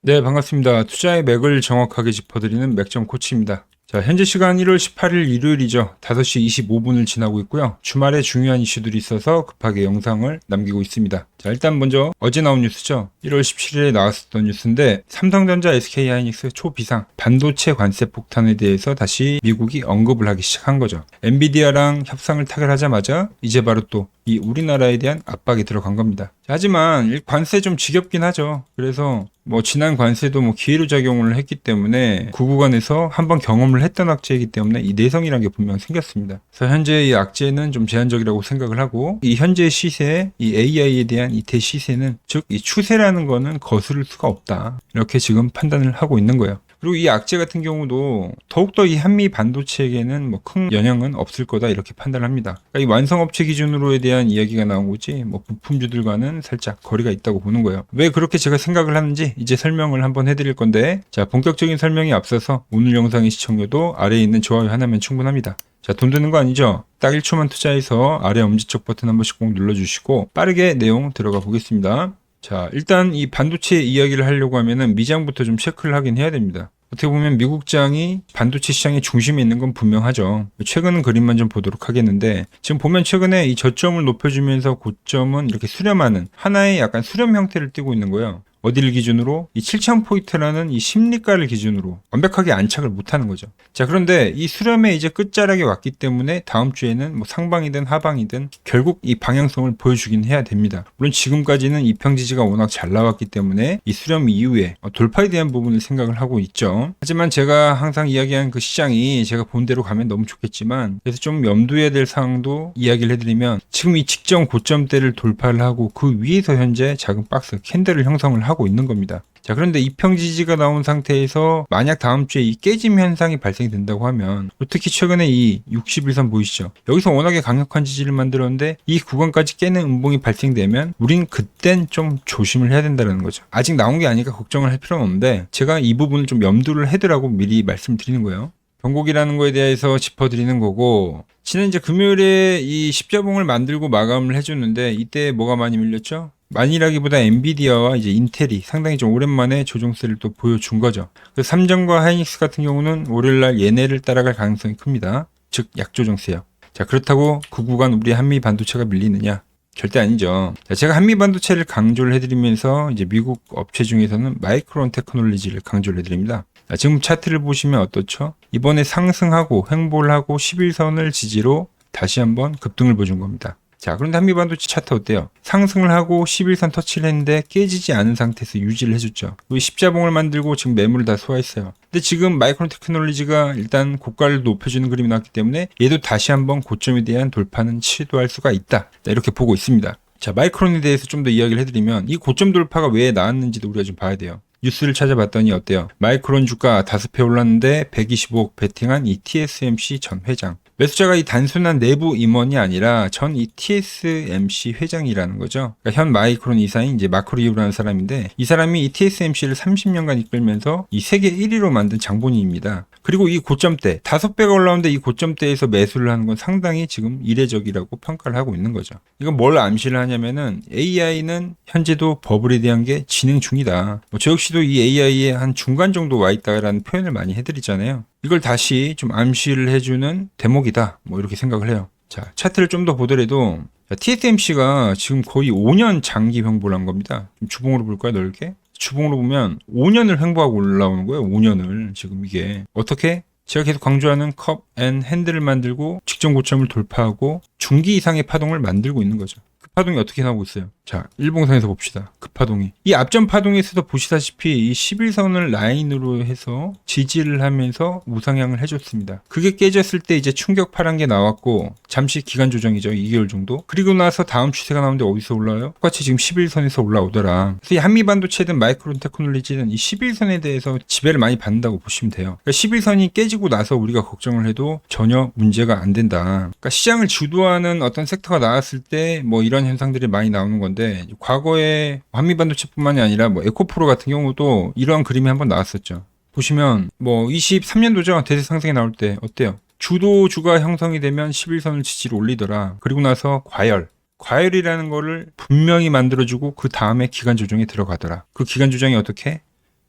네, 반갑습니다. 투자의 맥을 정확하게 짚어드리는 맥점 코치입니다. 자, 현재 시간 1월 18일 일요일이죠. 5시 25분을 지나고 있고요. 주말에 중요한 이슈들이 있어서 급하게 영상을 남기고 있습니다. 자, 일단 먼저 어제 나온 뉴스죠. 1월 17일에 나왔었던 뉴스인데 삼성전자 SK하이닉스 초비상 반도체 관세 폭탄에 대해서 다시 미국이 언급을 하기 시작한 거죠. 엔비디아랑 협상을 타결하자마자 이제 바로 또 이 우리나라에 대한 압박이 들어간 겁니다. 하지만 이 관세 좀 지겹긴 하죠. 그래서 지난 관세도 기회로 작용을 했기 때문에 그 구간에서 한번 경험을 했던 악재이기 때문에 이 내성이라는 게 분명 생겼습니다. 그래서 현재 이 악재는 좀 제한적이라고 생각을 하고 이 현재 시세, 이 AI에 대한 이 대시세는 즉 이 추세라는 거는 거스를 수가 없다. 이렇게 지금 판단을 하고 있는 거예요. 그리고 이 악재 같은 경우도 더욱더 이 한미 반도체에게는 큰 영향은 없을 거다 이렇게 판단합니다. 그러니까 이 완성업체 기준으로에 대한 이야기가 나온 거지 부품주들과는 살짝 거리가 있다고 보는 거예요. 왜 그렇게 제가 생각을 하는지 이제 설명을 한번 해드릴 건데, 자, 본격적인 설명에 앞서서 오늘 영상의 시청료도 아래에 있는 좋아요 하나면 충분합니다. 자, 돈 드는 거 아니죠? 딱 1초만 투자해서 아래 엄지척 버튼 한 번씩 꼭 눌러주시고 빠르게 내용 들어가 보겠습니다. 자, 일단 이 반도체 이야기를 하려고 하면은 미장부터 좀 체크를 하긴 해야 됩니다. 어떻게 보면 미국장이 반도체 시장의 중심에 있는 건 분명하죠. 최근 그림만 좀 보도록 하겠는데, 지금 보면 최근에 이 저점을 높여주면서 고점은 이렇게 수렴하는 하나의 약간 수렴 형태를 띠고 있는 거예요. 어디를 기준으로? 이 7000포인트라는 이 심리가를 기준으로 완벽하게 안착을 못하는 거죠. 자, 그런데 이 수렴에 이제 끝자락에 왔기 때문에 다음 주에는 상방이든 하방이든 결국 이 방향성을 보여주긴 해야 됩니다. 물론 지금까지는 이평 지지가 워낙 잘 나왔기 때문에 이 수렴 이후에 돌파에 대한 부분을 생각을 하고 있죠. 하지만 제가 항상 이야기한 그 시장이 제가 본 대로 가면 너무 좋겠지만, 그래서 좀 염두해야 될 사항도 이야기를 해드리면, 지금 이 직전 고점대를 돌파를 하고 그 위에서 현재 작은 박스 캔들을 형성을 하고 있는 겁니다. 자, 그런데 이평 지지가 나온 상태에서 만약 다음 주에 이 깨짐 현상이 발생된다고 하면, 특히 최근에 이 61선 보이시죠? 여기서 워낙에 강력한 지지를 만들었는데 이 구간까지 깨는 음봉이 발생되면 우린 그땐 좀 조심을 해야 된다는 거죠. 아직 나온 게 아니니까 걱정을 할 필요는 없는데 제가 이 부분을 좀 염두를 해두라고 미리 말씀드리는 거예요. 변곡이라는 거에 대해서 짚어드리는 거고, 지난 이제 금요일에 이 십자봉을 만들고 마감을 해줬는데 이때 뭐가 많이 밀렸죠? 많이라기보다 엔비디아와 이제 인텔이 상당히 좀 오랜만에 조정세를 또 보여준 거죠. 그래서 삼성과 하이닉스 같은 경우는 월요일날 얘네를 따라갈 가능성이 큽니다. 즉 약조정세요. 자, 그렇다고 그 구간 우리 한미 반도체가 밀리느냐? 절대 아니죠. 자, 제가 한미 반도체를 강조를 해드리면서 이제 미국 업체 중에서는 마이크론 테크놀로지를 강조를 해드립니다. 자, 지금 차트를 보시면 어떻죠? 이번에 상승하고 횡보를 하고 11선을 지지로 다시 한번 급등을 보여준 겁니다. 자, 그런데 한미 반도체 차트 어때요? 상승을 하고 11선 터치를 했는데 깨지지 않은 상태에서 유지를 해줬죠. 우리 십자봉을 만들고 지금 매물을 다 소화했어요. 근데 지금 마이크론 테크놀로지가 일단 고가를 높여주는 그림이 나왔기 때문에 얘도 다시 한번 고점에 대한 돌파는 시도할 수가 있다. 자, 이렇게 보고 있습니다. 자, 마이크론에 대해서 좀 더 이야기를 해드리면 이 고점 돌파가 왜 나왔는지도 우리가 좀 봐야 돼요. 뉴스를 찾아봤더니 어때요? 마이크론 주가 5배 올랐는데 125억 베팅한 이 TSMC 전 회장. 매수자가 이 단순한 내부 임원이 아니라 전 이 TSMC 회장이라는 거죠. 그러니까 현 마이크론 이사인 이제 마크 리우라는 사람인데, 이 사람이 이 TSMC를 30년간 이끌면서 이 세계 1위로 만든 장본인입니다. 그리고 이 고점대 5배가 올라오는데 이 고점대에서 매수를 하는 건 상당히 지금 이례적이라고 평가를 하고 있는 거죠. 이건 뭘 암시를 하냐면은 AI는 현재도 버블에 대한 게 진행 중이다. 저 역시도 이 AI의 한 중간 정도 와 있다라는 표현을 많이 해드리잖아요. 이걸 다시 좀 암시를 해주는 대목이다. 이렇게 생각을 해요. 자, 차트를 좀 더 보더라도 TSMC가 지금 거의 5년 장기 횡보를 한 겁니다. 좀 주봉으로 볼까요, 넓게? 주봉으로 보면 5년을 횡보하고 올라오는 거예요. 5년을. 지금 이게 어떻게? 제가 계속 강조하는 컵 앤 핸들을 만들고 직전 고점을 돌파하고 중기 이상의 파동을 만들고 있는 거죠. 그 파동이 어떻게 나오고 있어요? 자, 일봉상에서 봅시다. 그 파동이. 이 앞전 파동에서도 보시다시피 이 11선을 라인으로 해서 지지를 하면서 우상향을 해줬습니다. 그게 깨졌을 때 이제 충격 파란 게 나왔고 잠시 기간 조정이죠. 2개월 정도. 그리고 나서 다음 추세가 나오는데 어디서 올라와요? 똑같이 지금 11선에서 올라오더라. 그래서 이 한미 반도체든 마이크론 테크놀로지는 이 11선에 대해서 지배를 많이 받는다고 보시면 돼요. 그러니까 11선이 깨지고 나서 우리가 걱정을 해도 전혀 문제가 안 된다. 그러니까 시장을 주도하는 어떤 섹터가 나왔을 때 이런 현상들이 많이 나오는 건데, 과거에 한미반도체뿐만이 아니라 에코프로 같은 경우도 이러한 그림이 한번 나왔었죠. 보시면 23년도죠. 대세 상승이 나올 때 어때요? 주도주가 형성이 되면 11선을 지지로 올리더라. 그리고 나서 과열이라는 거를 분명히 만들어주고 그 다음에 기간 조정에 들어가더라. 그 기간 조정이 어떻게?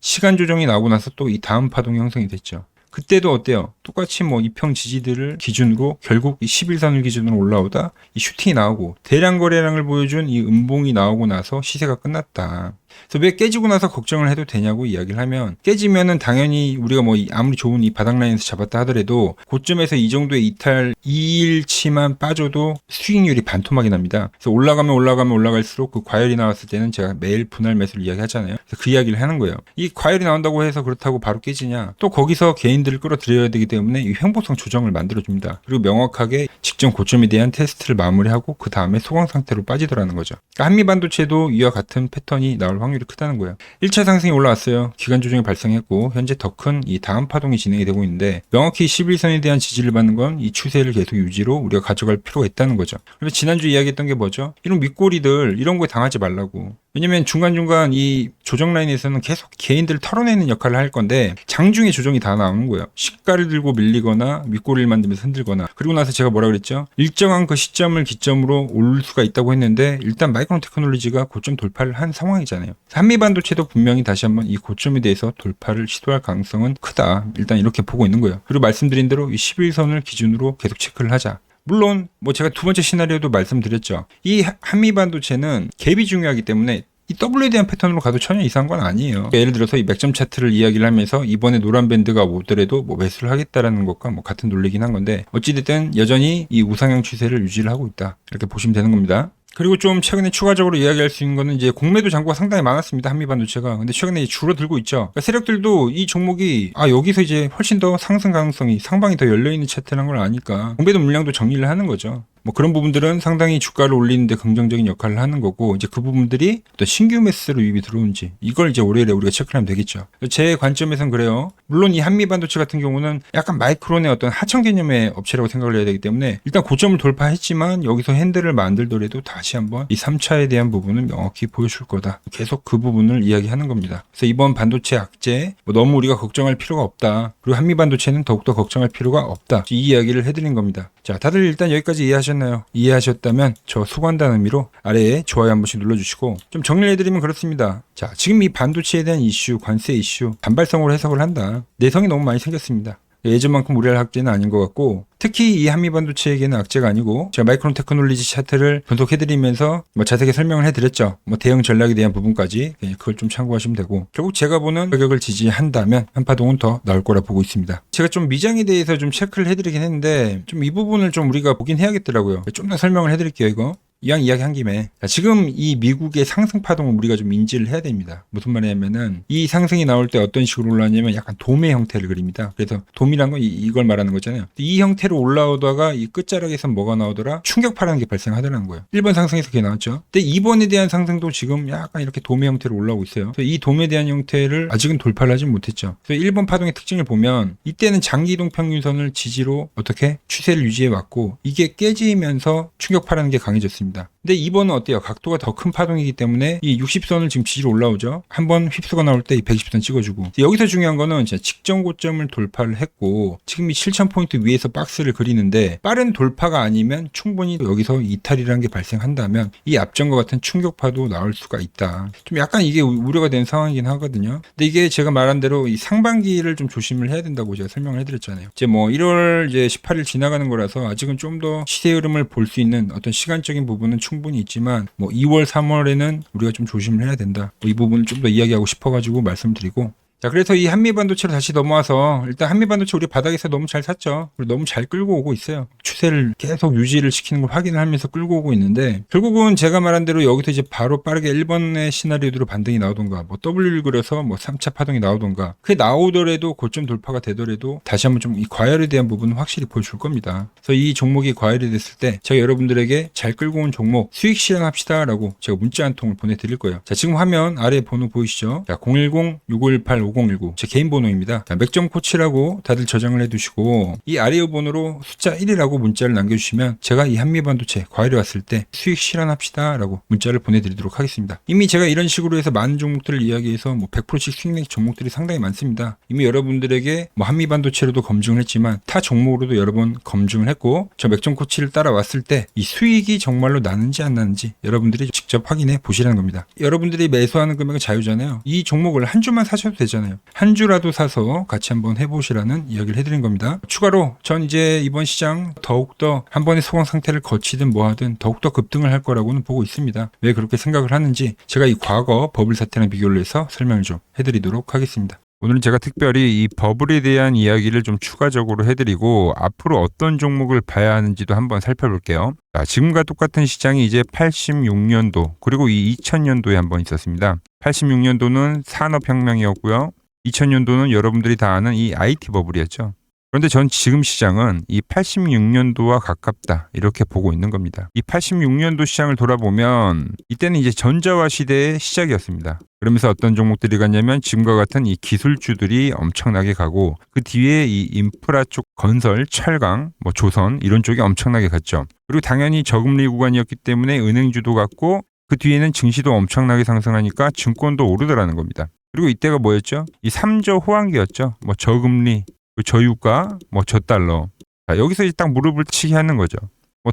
시간 조정이 나오고 나서 또 이 다음 파동이 형성이 됐죠. 그때도 어때요? 똑같이 뭐 이평 지지들을 기준으로 결국 이 11선을 기준으로 올라오다 이 슈팅이 나오고 대량 거래량을 보여준 이 음봉이 나오고 나서 시세가 끝났다. 그래서 왜 깨지고 나서 걱정을 해도 되냐고 이야기를 하면, 깨지면은 당연히 우리가 뭐 아무리 좋은 이 바닥 라인에서 잡았다 하더라도 고점에서 이 정도의 이탈 2일치만 빠져도 수익률이 반토막이 납니다. 그래서 올라가면 올라갈수록 그 과열이 나왔을 때는 제가 매일 분할 매수를 이야기하잖아요. 그래서 그 이야기를 하는 거예요. 이 과열이 나온다고 해서 그렇다고 바로 깨지냐? 또 거기서 개인들을 끌어들여야 되기 때문에 이 횡보성 조정을 만들어줍니다. 그리고 명확하게 직전 고점에 대한 테스트를 마무리하고 그 다음에 소강 상태로 빠지더라는 거죠. 그러니까 한미반도체도 이와 같은 패턴이 나올 확률이 크다는 거예요. 1차 상승이 올라왔어요. 기간 조정이 발생했고 현재 더 큰 이 다음 파동이 진행이 되고 있는데, 명확히 11선에 대한 지지를 받는 건 이 추세를 계속 유지로 우리가 가져갈 필요가 있다는 거죠. 그래서 지난주 이야기했던 게 뭐죠? 이런 윗꼬리들 이런 거에 당하지 말라고. 왜냐면 중간중간 이 조정 라인에서는 계속 개인들을 털어내는 역할을 할 건데 장중에 조정이 다 나오는 거예요. 시가를 들고 밀리거나 윗꼬리를 만들면서 흔들거나. 그리고 나서 제가 뭐라 그랬죠? 일정한 그 시점을 기점으로 올 수가 있다고 했는데 일단 마이크론 테크놀로지가 고점 돌파를 한 상황이잖아요. 한미반도체도 분명히 다시 한번 이 고점에 대해서 돌파를 시도할 가능성은 크다. 일단 이렇게 보고 있는 거예요. 그리고 말씀드린 대로 이 11선을 기준으로 계속 체크를 하자. 물론 뭐 제가 두 번째 시나리오도 말씀드렸죠. 이 한미반도체는 갭이 중요하기 때문에 이 W에 대한 패턴으로 가도 전혀 이상한 건 아니에요. 예를 들어서 이 맥점 차트를 이야기를 하면서 이번에 노란 밴드가 오더라도 뭐 매수를 하겠다라는 것과 뭐 같은 논리긴 한 건데, 어찌됐든 여전히 이 우상향 추세를 유지를 하고 있다. 이렇게 보시면 되는 겁니다. 그리고 좀 최근에 추가적으로 이야기할 수 있는 거는 이제 공매도 잔고가 상당히 많았습니다. 한미반도체가. 근데 최근에 줄어들고 있죠. 그러니까 세력들도 이 종목이 여기서 이제 훨씬 더 상승 가능성이, 상방이 더 열려있는 차트라는 걸 아니까 공매도 물량도 정리를 하는 거죠. 뭐 그런 부분들은 상당히 주가를 올리는데 긍정적인 역할을 하는 거고, 이제 그 부분들이 또 신규 매수로 유입이 들어오는지 이걸 이제 월요일에 우리가 체크를 하면 되겠죠. 제 관점에선 그래요. 물론 이 한미반도체 같은 경우는 약간 마이크론의 어떤 하청 개념의 업체라고 생각을 해야 되기 때문에 일단 고점을 돌파했지만 여기서 핸들을 만들더라도 다시 한번 이 3차에 대한 부분은 명확히 보여줄 거다. 계속 그 부분을 이야기하는 겁니다. 그래서 이번 반도체 악재 너무 우리가 걱정할 필요가 없다. 그리고 한미반도체는 더욱더 걱정할 필요가 없다. 이 이야기를 해드린 겁니다. 자, 다들 일단 여기까지 이해하셨나요? 이해하셨다면 저 수고한다는 의미로 아래에 좋아요 한 번씩 눌러주시고, 좀 정리를 해드리면 그렇습니다. 자, 지금 이 반도체에 대한 이슈, 관세 이슈 단발성으로 해석을 한다. 내성이 너무 많이 생겼습니다. 예전만큼 우려할 악재는 아닌 것 같고, 특히 이 한미반도체에게는 악재가 아니고, 제가 마이크론 테크놀로지 차트를 분석해드리면서 뭐 자세하게 설명을 해드렸죠. 뭐 대응 전략에 대한 부분까지 그걸 좀 참고하시면 되고, 결국 제가 보는 가격을 지지한다면 한파동은 더 나올 거라 보고 있습니다. 제가 좀 미장에 대해서 좀 체크를 해드리긴 했는데 좀 이 부분을 좀 우리가 보긴 해야겠더라고요. 좀 더 설명을 해드릴게요. 이왕 이야기한 김에, 지금 이 미국의 상승 파동을 우리가 좀 인지를 해야 됩니다. 무슨 말이냐면은 이 상승이 나올 때 어떤 식으로 올라왔냐면 약간 돔의 형태를 그립니다. 그래서 돔이란 건 이걸 말하는 거잖아요. 이 형태로 올라오다가 이 끝자락에서 뭐가 나오더라? 충격파라는 게 발생하더라는 거예요. 1번 상승에서 그게 나왔죠. 근데 2번에 대한 상승도 지금 약간 이렇게 돔의 형태로 올라오고 있어요. 그래서 이 돔에 대한 형태를 아직은 돌파를 하지 못했죠. 그래서 1번 파동의 특징을 보면 이때는 장기 이동 평균선을 지지로 어떻게 추세를 유지해 왔고, 이게 깨지면서 충격파라는 게 강해졌습니다. 근데 이번은 어때요? 각도가 더 큰 파동이기 때문에 이 60선을 지금 지지로 올라오죠. 한번 휩수가 나올 때 이 120선 찍어주고, 여기서 중요한 거는 진짜 직전 고점을 돌파를 했고 지금 이 7000포인트 위에서 박스를 그리는데, 빠른 돌파가 아니면 충분히 여기서 이탈이라는 게 발생한다면 이 앞전과 같은 충격파도 나올 수가 있다. 좀 약간 이게 우려가 되는 상황이긴 하거든요. 근데 이게 제가 말한 대로 이 상반기를 좀 조심을 해야 된다고 제가 설명을 해드렸잖아요. 이제 뭐 1월 이제 18일 지나가는 거라서 아직은 좀 더 시세 흐름을 볼 수 있는 어떤 시간적인 부분은 충분히 있지만, 뭐 2월 3월에는 우리가 좀 조심을 해야 된다. 이 부분을 좀 더 이야기하고 싶어가지고 말씀드리고, 자, 그래서 이 한미반도체로 다시 넘어와서, 일단 한미반도체 우리 바닥에서 너무 잘 샀죠. 그리고 너무 잘 끌고 오고 있어요. 추세를 계속 유지를 시키는 걸 확인을 하면서 끌고 오고 있는데, 결국은 제가 말한 대로 여기서 이제 바로 빠르게 1번의 시나리오대로 반등이 나오던가, 뭐 W를 그려서 뭐 3차 파동이 나오던가, 그게 나오더라도 고점 돌파가 되더라도 다시 한번 좀 이 과열에 대한 부분은 확실히 보여줄 겁니다. 그래서 이 종목이 과열이 됐을 때 제가 여러분들에게 잘 끌고 온 종목 수익 실현합시다 라고 제가 문자 한 통을 보내드릴 거예요. 자, 지금 화면 아래 번호 보이시죠? 자, 010-6518 5019 제 개인 번호입니다. 맥점 코치라고 다들 저장을 해두시고 이 아래의 번호로 숫자 1이라고 문자를 남겨주시면 제가 이 한미반도체 과열이 왔을 때 수익 실현합시다 라고 문자를 보내드리도록 하겠습니다. 이미 제가 이런 식으로 해서 많은 종목들을 이야기해서 100%씩 수익 낸 종목들이 상당히 많습니다. 이미 여러분들에게 한미반도체로도 검증을 했지만 타 종목으로도 여러 번 검증을 했고 저 맥점 코치를 따라왔을 때 이 수익이 정말로 나는지 안 나는지 여러분들이 직접 확인해 보시라는 겁니다. 여러분들이 매수하는 금액은 자유잖아요. 이 종목을 한 주만 사셔도 되잖아요. 한 주라도 사서 같이 한번 해보시라는 이야기를 해드린 겁니다. 추가로 전 이제 이번 시장 더욱더 한 번의 소강 상태를 거치든 뭐하든 더욱더 급등을 할 거라고는 보고 있습니다. 왜 그렇게 생각을 하는지 제가 이 과거 버블 사태랑 비교를 해서 설명을 좀 해드리도록 하겠습니다. 오늘은 제가 특별히 이 버블에 대한 이야기를 좀 추가적으로 해드리고 앞으로 어떤 종목을 봐야 하는지도 한번 살펴볼게요. 자, 지금과 똑같은 시장이 이제 86년도 그리고 이 2000년도에 한번 있었습니다. 86년도는 산업혁명이었고요. 2000년도는 여러분들이 다 아는 이 IT 버블이었죠. 그런데 전 지금 시장은 이 86년도와 가깝다 이렇게 보고 있는 겁니다. 이 86년도 시장을 돌아보면 이때는 이제 전자화 시대의 시작이었습니다. 그러면서 어떤 종목들이 갔냐면 지금과 같은 이 기술주들이 엄청나게 가고 그 뒤에 이 인프라 쪽 건설, 철강, 조선 이런 쪽이 엄청나게 갔죠. 그리고 당연히 저금리 구간이었기 때문에 은행주도 갔고 그 뒤에는 증시도 엄청나게 상승하니까 증권도 오르더라는 겁니다. 그리고 이때가 뭐였죠? 이 3조 호황기였죠. 저금리, 저유가, 저달러. 자, 여기서 이제 딱 무릎을 치게 하는 거죠.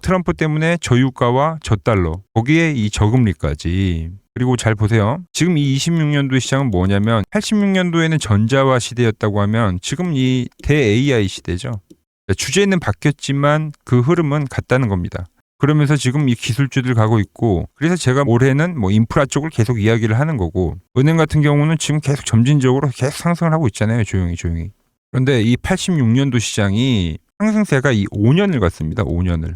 트럼프 때문에 저유가와 저달러, 거기에 이 저금리까지. 그리고 잘 보세요. 지금 이 26년도 시장은 뭐냐면 86년도에는 전자화 시대였다고 하면 지금 이 대-AI 시대죠. 주제는 바뀌었지만 그 흐름은 같다는 겁니다. 그러면서 지금 이 기술주들 가고 있고 그래서 제가 올해는 인프라 쪽을 계속 이야기를 하는 거고 은행 같은 경우는 지금 계속 점진적으로 계속 상승을 하고 있잖아요. 조용히. 그런데 이 86년도 시장이 상승세가 이 5년을 갔습니다. 5년을.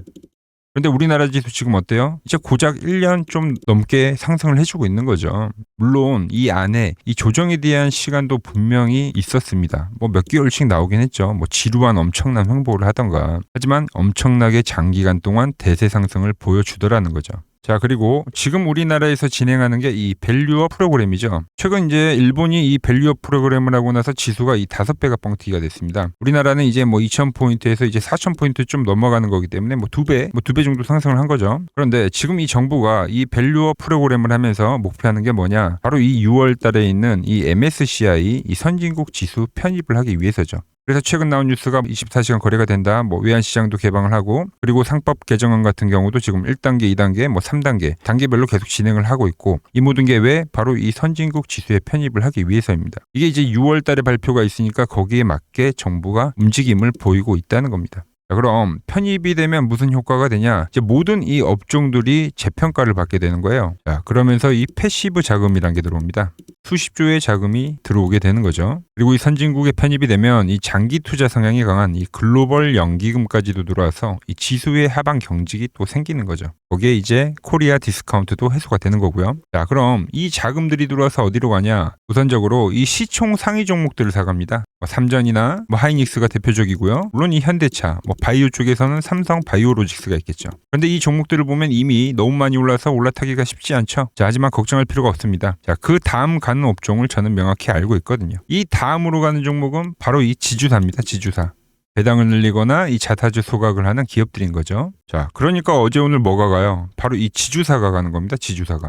그런데 우리나라 지수 지금 어때요? 이제 고작 1년 좀 넘게 상승을 해주고 있는 거죠. 물론 이 안에 이 조정에 대한 시간도 분명히 있었습니다. 몇 개월씩 나오긴 했죠. 지루한 엄청난 횡보를 하던가. 하지만 엄청나게 장기간 동안 대세 상승을 보여주더라는 거죠. 자, 그리고 지금 우리나라에서 진행하는 게 이 밸류업 프로그램이죠. 최근 이제 일본이 이 밸류업 프로그램을 하고 나서 지수가 이 5배가 뻥튀기가 됐습니다. 우리나라는 이제 2,000포인트에서 이제 4,000포인트 좀 넘어가는 거기 때문에 2배 정도 상승을 한 거죠. 그런데 지금 이 정부가 이 밸류업 프로그램을 하면서 목표하는 게 뭐냐? 바로 이 6월 달에 있는 이 MSCI 이 선진국 지수 편입을 하기 위해서죠. 그래서 최근 나온 뉴스가 24시간 거래가 된다. 외환시장도 개방을 하고 그리고 상법 개정안 같은 경우도 지금 1단계, 2단계, 3단계 단계별로 계속 진행을 하고 있고 이 모든 게 왜? 바로 이 선진국 지수에 편입을 하기 위해서입니다. 이게 이제 6월 달에 발표가 있으니까 거기에 맞게 정부가 움직임을 보이고 있다는 겁니다. 자, 그럼 편입이 되면 무슨 효과가 되냐? 이제 모든 이 업종들이 재평가를 받게 되는 거예요. 자, 그러면서 이 패시브 자금이라는 게 들어옵니다. 수십조의 자금이 들어오게 되는 거죠. 그리고 이 선진국에 편입이 되면 이 장기 투자 성향이 강한 이 글로벌 연기금까지도 들어와서 이 지수의 하방 경직이 또 생기는 거죠. 거기에 이제 코리아 디스카운트도 해소가 되는 거고요. 자, 그럼 이 자금들이 들어와서 어디로 가냐? 우선적으로 이 시총 상위 종목들을 사갑니다. 삼전이나 하이닉스가 대표적이고요. 물론 이 현대차, 바이오 쪽에서는 삼성 바이오로직스가 있겠죠. 그런데 이 종목들을 보면 이미 너무 많이 올라서 올라타기가 쉽지 않죠. 자, 하지만 걱정할 필요가 없습니다. 자, 그 다음 가는 업종을 저는 명확히 알고 있거든요. 이 다음으로 가는 종목은 바로 이 지주사입니다. 지주사. 배당을 늘리거나 이 자사주 소각을 하는 기업들인 거죠. 자, 그러니까 어제 오늘 뭐가 가요? 바로 이 지주사가 가는 겁니다. 지주사가.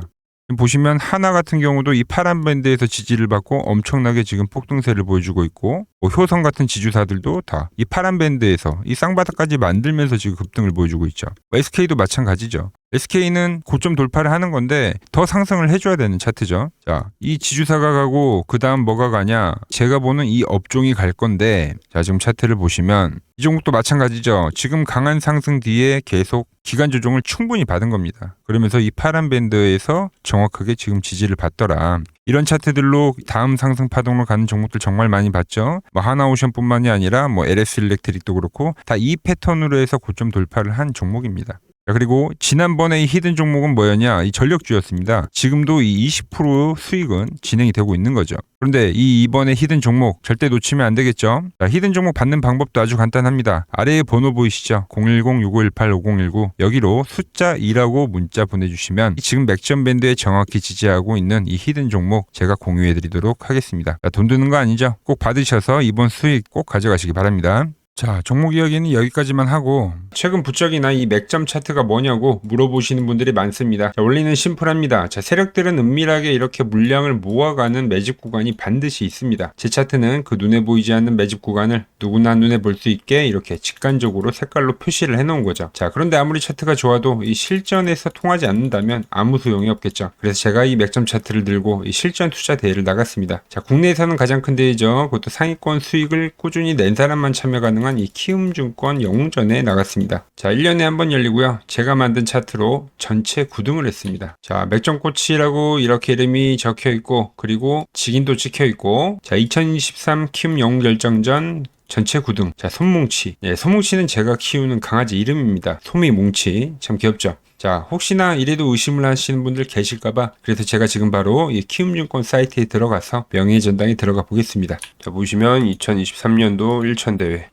보시면 하나 같은 경우도 이 파란 밴드에서 지지를 받고 엄청나게 지금 폭등세를 보여주고 있고 효성 같은 지주사들도 다 이 파란 밴드에서 이 쌍바닥까지 만들면서 지금 급등을 보여주고 있죠. SK도 마찬가지죠. SK는 고점 돌파를 하는 건데 더 상승을 해줘야 되는 차트죠. 자, 이 지주사가 가고 그 다음 뭐가 가냐? 제가 보는 이 업종이 갈 건데 자, 지금 차트를 보시면 이 종목도 마찬가지죠. 지금 강한 상승 뒤에 계속 기간 조정을 충분히 받은 겁니다. 그러면서 이 파란 밴드에서 정확하게 지금 지지를 받더라. 이런 차트들로 다음 상승 파동으로 가는 종목들 정말 많이 봤죠. 하나오션뿐만이 아니라 LS 일렉트릭도 그렇고 다 이 패턴으로 해서 고점 돌파를 한 종목입니다. 자, 그리고 지난번에 이 히든 종목은 뭐였냐? 이 전력주였습니다. 지금도 이 20% 수익은 진행이 되고 있는 거죠. 그런데 이번에 히든 종목 절대 놓치면 안 되겠죠? 자, 히든 종목 받는 방법도 아주 간단합니다. 아래에 번호 보이시죠? 010-6518-5019 여기로 숫자 2라고 문자 보내주시면 지금 맥점 밴드에 정확히 지지하고 있는 이 히든 종목 제가 공유해드리도록 하겠습니다. 자, 돈 드는 거 아니죠? 꼭 받으셔서 이번 수익 꼭 가져가시기 바랍니다. 자, 종목 이야기는 여기까지만 하고 최근 부쩍이나 이 맥점 차트가 뭐냐고 물어보시는 분들이 많습니다. 자, 원리는 심플합니다. 자, 세력들은 은밀하게 이렇게 물량을 모아가는 매집 구간이 반드시 있습니다. 제 차트는 그 눈에 보이지 않는 매집 구간을 누구나 눈에 볼 수 있게 이렇게 직관적으로 색깔로 표시를 해놓은 거죠. 자, 그런데 아무리 차트가 좋아도 이 실전에서 통하지 않는다면 아무 소용이 없겠죠. 그래서 제가 이 맥점 차트를 들고 이 실전 투자 대회를 나갔습니다. 자, 국내에서는 가장 큰 대회죠. 그것도 상위권 수익을 꾸준히 낸 사람만 참여 가능한 이 키움증권 영웅전에 나갔습니다. 자, 1년에 한 번 열리고요. 제가 만든 차트로 전체 9등을 했습니다. 자, 맥점코치라고 이렇게 이름이 적혀 있고, 그리고 직인도 찍혀 있고, 자, 2023 키움 영웅 결정전 전체 9등. 자, 솜뭉치. 예, 솜뭉치는 제가 키우는 강아지 이름입니다. 솜이뭉치. 참 귀엽죠? 자, 혹시나 이래도 의심을 하시는 분들 계실까봐 그래서 제가 지금 바로 이 키움증권 사이트에 들어가서 명예전당에 들어가 보겠습니다. 자, 보시면 2023년도 1천대회.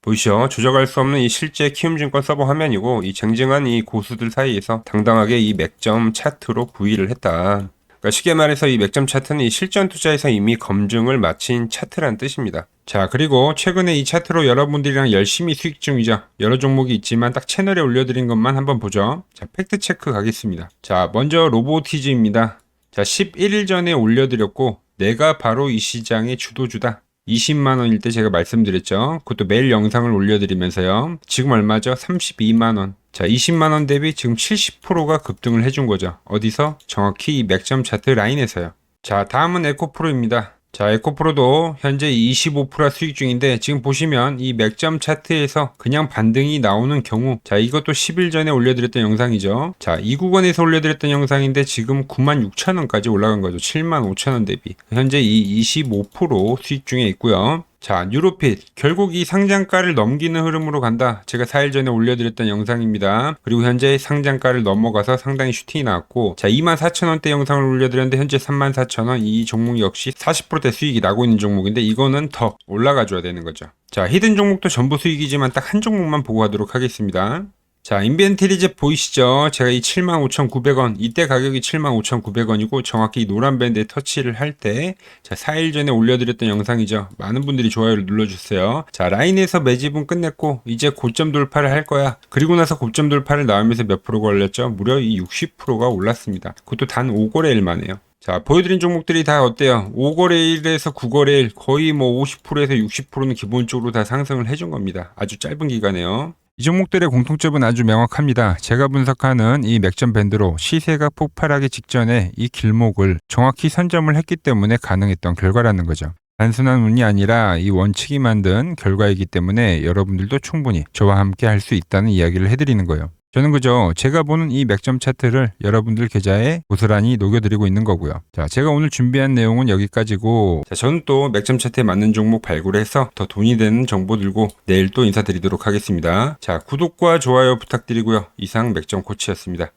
보이시죠? 조작할 수 없는 이 실제 키움증권 서버 화면이고 이 쟁쟁한 이 고수들 사이에서 당당하게 이 맥점 차트로 구의를 했다. 그러니까 쉽게 말해서 이 맥점 차트는 이 실전 투자에서 이미 검증을 마친 차트란 뜻입니다. 자, 그리고 최근에 이 차트로 여러분들이랑 열심히 수익 중이죠. 여러 종목이 있지만 딱 채널에 올려드린 것만 한번 보죠. 자, 팩트체크 가겠습니다. 자, 먼저 로보티즈입니다. 자, 11일 전에 올려드렸고 내가 바로 이 시장의 주도주다. 20만원일 때 제가 말씀드렸죠. 그것도 매일 영상을 올려드리면서요. 지금 얼마죠? 32만원. 자, 20만원 대비 지금 70%가 급등을 해준 거죠. 어디서? 정확히 이 맥점 차트 라인에서요. 자, 다음은 에코프로입니다. 자, 에코프로도 현재 25% 수익 중인데 지금 보시면 이 맥점 차트에서 그냥 반등이 나오는 경우, 자, 이것도 10일 전에 올려드렸던 영상이죠. 자, 이 구간에서 올려드렸던 영상인데 지금 96,000원까지 올라간 거죠. 75,000원 대비. 현재 이 25% 수익 중에 있고요. 자, 뉴로핏. 결국 이 상장가를 넘기는 흐름으로 간다. 제가 4일 전에 올려드렸던 영상입니다. 그리고 현재 상장가를 넘어가서 상당히 슈팅이 나왔고, 자, 24,000원대 영상을 올려드렸는데 현재 34,000원. 이 종목 역시 40%대 수익이 나고 있는 종목인데 이거는 더 올라가줘야 되는 거죠. 자, 히든 종목도 전부 수익이지만 딱 한 종목만 보고 가도록 하겠습니다. 자, 인벤트리즈 보이시죠? 제가 이 75,900원, 이때 가격이 75,900원이고 정확히 이 노란 밴드에 터치를 할 때, 자, 4일 전에 올려드렸던 영상이죠. 많은 분들이 좋아요를 눌러주세요. 자, 라인에서 매집은 끝냈고 이제 고점 돌파를 할 거야. 그리고 나서 고점 돌파를 나오면서 몇 프로가 올렸죠? 무려 이 60%가 올랐습니다. 그것도 단 5거래일 만에요. 자, 보여드린 종목들이 다 어때요? 5거래일에서 9거래일 거의 뭐 50%에서 60%는 기본적으로 다 상승을 해준 겁니다. 아주 짧은 기간에요. 이 종목들의 공통점은 아주 명확합니다. 제가 분석하는 이 맥점 밴드로 시세가 폭발하기 직전에 이 길목을 정확히 선점을 했기 때문에 가능했던 결과라는 거죠. 단순한 운이 아니라 이 원칙이 만든 결과이기 때문에 여러분들도 충분히 저와 함께 할 수 있다는 이야기를 해드리는 거예요. 저는 그저 제가 보는 이 맥점 차트를 여러분들 계좌에 고스란히 녹여드리고 있는 거고요. 자, 제가 오늘 준비한 내용은 여기까지고, 자, 저는 또 맥점 차트에 맞는 종목 발굴해서 더 돈이 되는 정보 들고 내일 또 인사드리도록 하겠습니다. 자, 구독과 좋아요 부탁드리고요. 이상 맥점 코치였습니다.